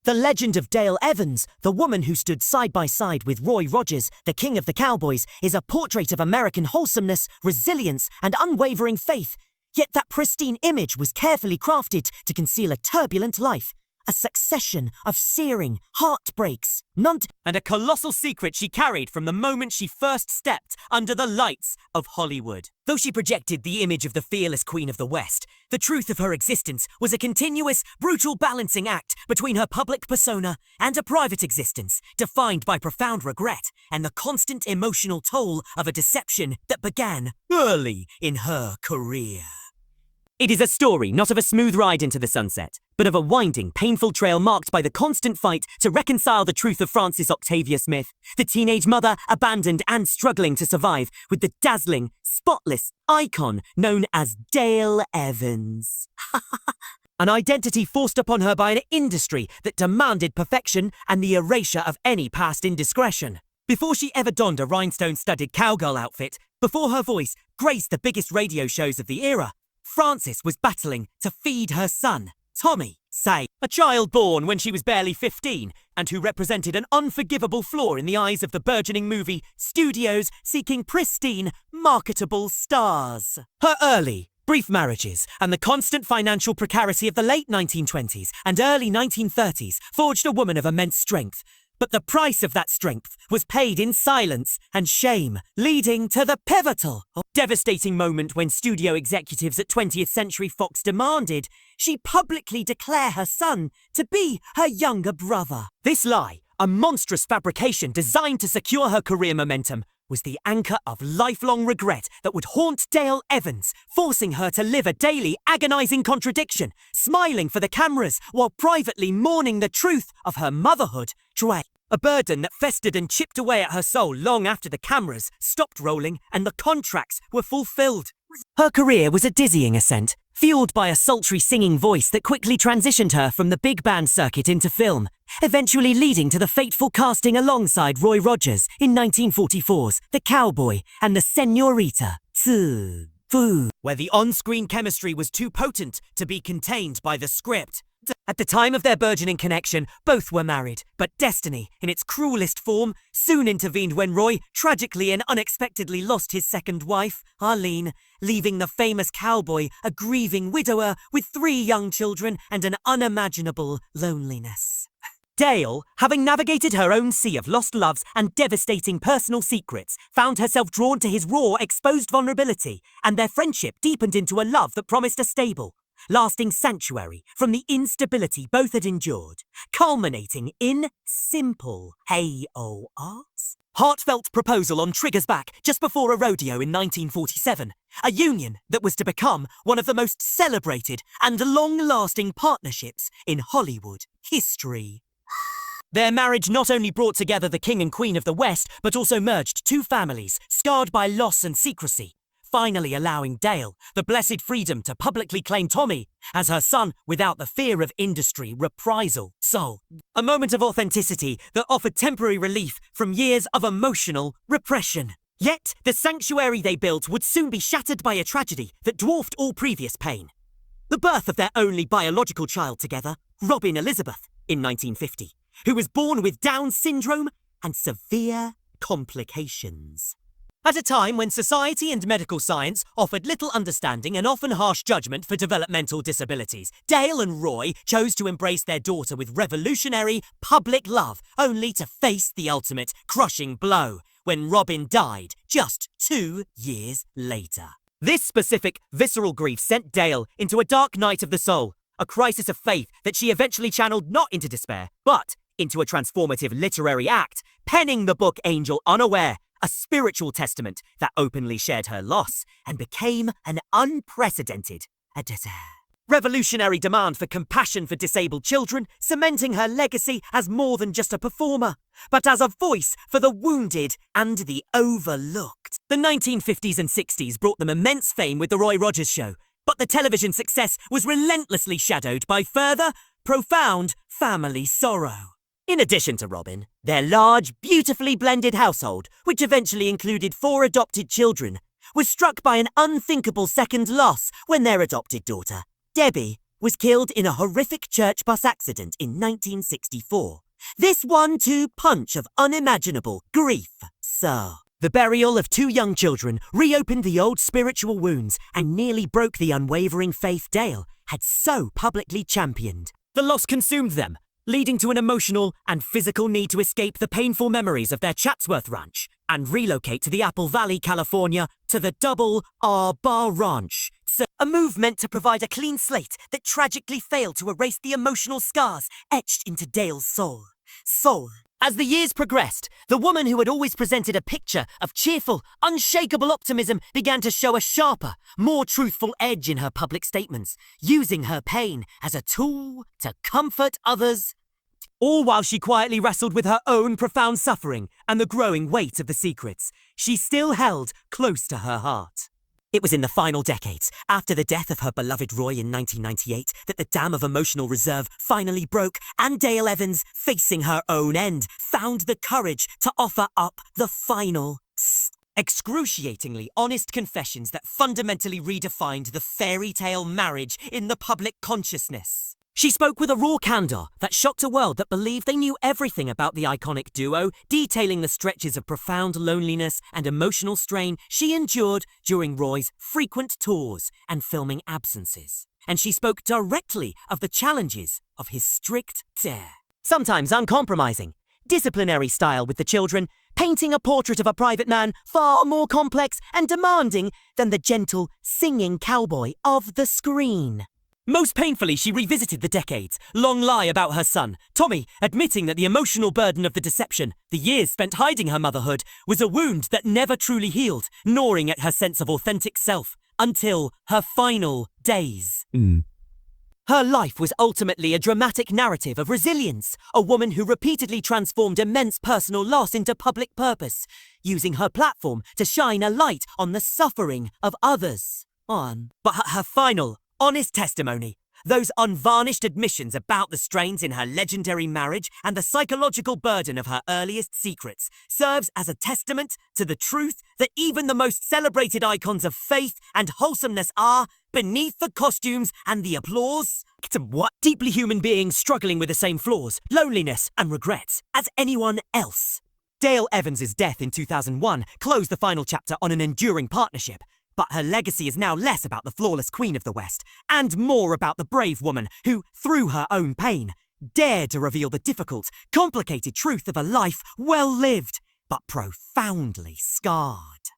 The legend of Dale Evans, the woman who stood side by side with Roy Rogers, the king of the cowboys, is a portrait of American wholesomeness, resilience, and unwavering faith. Yet that pristine image was carefully crafted to conceal a turbulent life, a succession of searing heartbreaks, and a colossal secret she carried from the moment she first stepped under the lights of Hollywood. Though she projected the image of the fearless Queen of the West, the truth of her existence was a continuous, brutal balancing act between her public persona and a private existence, defined by profound regret and the constant emotional toll of a deception that began early in her career. It is a story not of a smooth ride into the sunset, but of a winding, painful trail marked by the constant fight to reconcile the truth of Frances Octavia Smith, the teenage mother abandoned and struggling to survive, with the dazzling, spotless icon known as Dale Evans. An identity forced upon her by an industry that demanded perfection and the erasure of any past indiscretion. Before she ever donned a rhinestone-studded cowgirl outfit, before her voice graced the biggest radio shows of the era, Frances was battling to feed her son, Tommy, say, a child born when she was barely 15, and who represented an unforgivable flaw in the eyes of the burgeoning movie studios seeking pristine, marketable stars. Her early, brief marriages and the constant financial precarity of the late 1920s and early 1930s forged a woman of immense strength. But the price of that strength was paid in silence and shame, leading to the pivotal, devastating moment when studio executives at 20th Century Fox demanded she publicly declare her son to be her younger brother. This lie, a monstrous fabrication designed to secure her career momentum, was the anchor of lifelong regret that would haunt Dale Evans, forcing her to live a daily, agonizing contradiction, smiling for the cameras while privately mourning the truth of her motherhood. A burden that festered and chipped away at her soul long after the cameras stopped rolling and the contracts were fulfilled. Her career was a dizzying ascent, fueled by a sultry singing voice that quickly transitioned her from the big band circuit into film, eventually leading to the fateful casting alongside Roy Rogers in 1944's The Cowboy and the Senorita, where the on-screen chemistry was too potent to be contained by the script. At the time of their burgeoning connection, both were married, but destiny, in its cruelest form, soon intervened when Roy tragically and unexpectedly lost his second wife, Arlene, leaving the famous cowboy a grieving widower with 3 young children and an unimaginable loneliness. Dale, having navigated her own sea of lost loves and devastating personal secrets, found herself drawn to his raw, exposed vulnerability, and their friendship deepened into a love that promised a stable, lasting sanctuary from the instability both had endured, culminating in simple AOR's heartfelt proposal on Trigger's back just before a rodeo in 1947, a union that was to become one of the most celebrated and long-lasting partnerships in Hollywood history. Their marriage not only brought together the King and Queen of the West, but also merged 2 families scarred by loss and secrecy, finally allowing Dale the blessed freedom to publicly claim Tommy as her son without the fear of industry reprisal. So, a moment of authenticity that offered temporary relief from years of emotional repression. Yet, the sanctuary they built would soon be shattered by a tragedy that dwarfed all previous pain. The birth of their only biological child together, Robin Elizabeth, in 1950, who was born with Down syndrome and severe complications. At a time when society and medical science offered little understanding and often harsh judgment for developmental disabilities, Dale and Roy chose to embrace their daughter with revolutionary, public love, only to face the ultimate crushing blow when Robin died just 2 years later. This specific, visceral grief sent Dale into a dark night of the soul, a crisis of faith that she eventually channeled not into despair, but into a transformative literary act, penning the book Angel Unaware, a spiritual testament that openly shared her loss and became an unprecedented revolutionary demand for compassion for disabled children, cementing her legacy as more than just a performer, but as a voice for the wounded and the overlooked. The 1950s and 60s brought them immense fame with The Roy Rogers Show, but the television success was relentlessly shadowed by further, profound family sorrow. In addition to Robin, their large, beautifully blended household, which eventually included 4 adopted children, was struck by an unthinkable second loss when their adopted daughter, Debbie, was killed in a horrific church bus accident in 1964. This 1-2 punch of unimaginable grief, sir. The burial of 2 young children reopened the old spiritual wounds and nearly broke the unwavering faith Dale had so publicly championed. The loss consumed them, leading to an emotional and physical need to escape the painful memories of their Chatsworth ranch and relocate to the Apple Valley, California, to the Double R Bar Ranch. So, a move meant to provide a clean slate that tragically failed to erase the emotional scars etched into Dale's soul. As the years progressed, the woman who had always presented a picture of cheerful, unshakable optimism began to show a sharper, more truthful edge in her public statements, using her pain as a tool to comfort others, all while she quietly wrestled with her own profound suffering and the growing weight of the secrets she still held close to her heart. It was in the final decades, after the death of her beloved Roy in 1998, that the dam of emotional reserve finally broke, and Dale Evans, facing her own end, found the courage to offer up the final, excruciatingly honest confessions that fundamentally redefined the fairy tale marriage in the public consciousness. She spoke with a raw candor that shocked a world that believed they knew everything about the iconic duo, detailing the stretches of profound loneliness and emotional strain she endured during Roy's frequent tours and filming absences. And she spoke directly of the challenges of his strict dare, sometimes uncompromising, disciplinary style with the children, painting a portrait of a private man far more complex and demanding than the gentle, singing cowboy of the screen. Most painfully, she revisited the decades-long lie about her son, Tommy, admitting that the emotional burden of the deception, the years spent hiding her motherhood, was a wound that never truly healed, gnawing at her sense of authentic self, until her final days. Her life was ultimately a dramatic narrative of resilience, a woman who repeatedly transformed immense personal loss into public purpose, using her platform to shine a light on the suffering of others. But her final, honest testimony, those unvarnished admissions about the strains in her legendary marriage and the psychological burden of her earliest secrets, serves as a testament to the truth that even the most celebrated icons of faith and wholesomeness are, beneath the costumes and the applause, deeply human beings struggling with the same flaws, loneliness and regrets as anyone else. Dale Evans' death in 2001 closed the final chapter on an enduring partnership. But her legacy is now less about the flawless queen of the West, and more about the brave woman who, through her own pain, dared to reveal the difficult, complicated truth of a life well lived, but profoundly scarred.